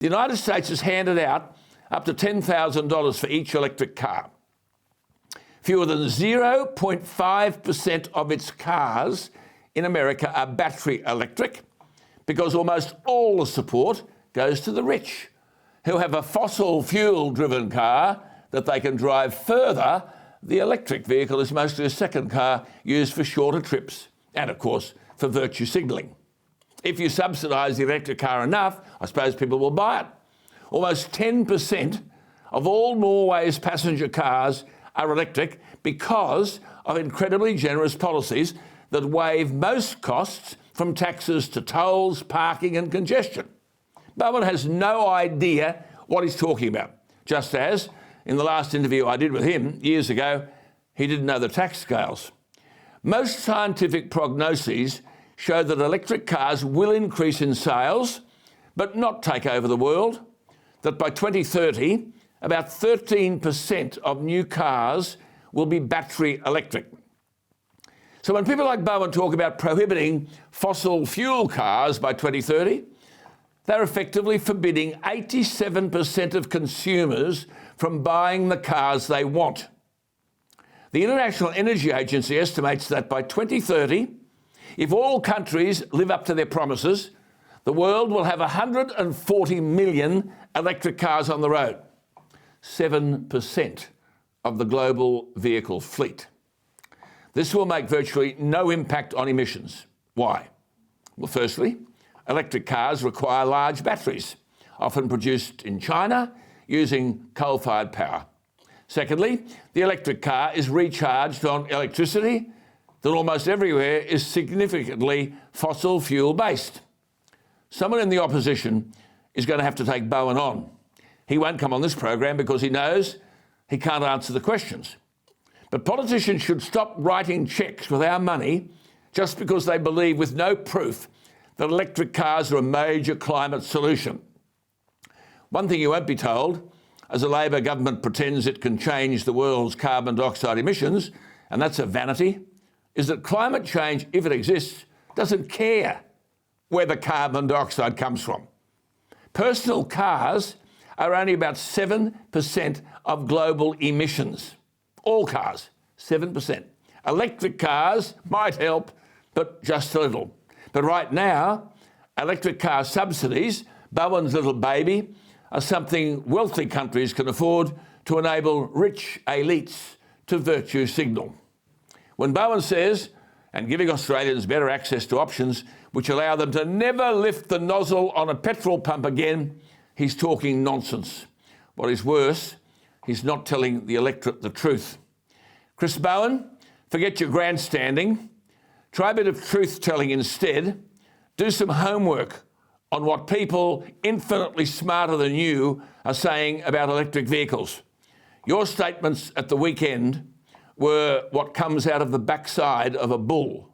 The United States has handed out up to $10,000 for each electric car. Fewer than 0.5% of its cars in America are battery electric because almost all the support goes to the rich, who have a fossil fuel-driven car that they can drive further. The electric vehicle is mostly a second car used for shorter trips and, of course, for virtue signalling. If you subsidise the electric car enough, I suppose people will buy it. Almost 10% of all Norway's passenger cars are electric because of incredibly generous policies that waive most costs from taxes to tolls, parking and congestion. Bowen has no idea what he's talking about, just as, in the last interview I did with him years ago, he didn't know the tax scales. Most scientific prognoses show that electric cars will increase in sales, but not take over the world, that by 2030, about 13% of new cars will be battery electric. So when people like Bowen talk about prohibiting fossil fuel cars by 2030, they're effectively forbidding 87% of consumers from buying the cars they want. The International Energy Agency estimates that by 2030, if all countries live up to their promises, the world will have 140 million electric cars on the road, 7% of the global vehicle fleet. This will make virtually no impact on emissions. Why? Well, firstly, electric cars require large batteries, often produced in China using coal-fired power. Secondly, the electric car is recharged on electricity that almost everywhere is significantly fossil fuel-based. Someone in the opposition is going to have to take Bowen on. He won't come on this program because he knows he can't answer the questions. But politicians should stop writing cheques with our money just because they believe with no proof that electric cars are a major climate solution. One thing you won't be told, as a Labor government pretends it can change the world's carbon dioxide emissions, and that's a vanity, is that climate change, if it exists, doesn't care where the carbon dioxide comes from. Personal cars are only about 7% of global emissions. All cars, 7%. Electric cars might help, but just a little. But right now, electric car subsidies, Bowen's little baby, are something wealthy countries can afford to enable rich elites to virtue signal. When Bowen says, and giving Australians better access to options which allow them to never lift the nozzle on a petrol pump again, he's talking nonsense. What is worse, he's not telling the electorate the truth. Chris Bowen, forget your grandstanding. Try a bit of truth-telling instead. Do some homework on what people infinitely smarter than you are saying about electric vehicles. Your statements at the weekend were what comes out of the backside of a bull.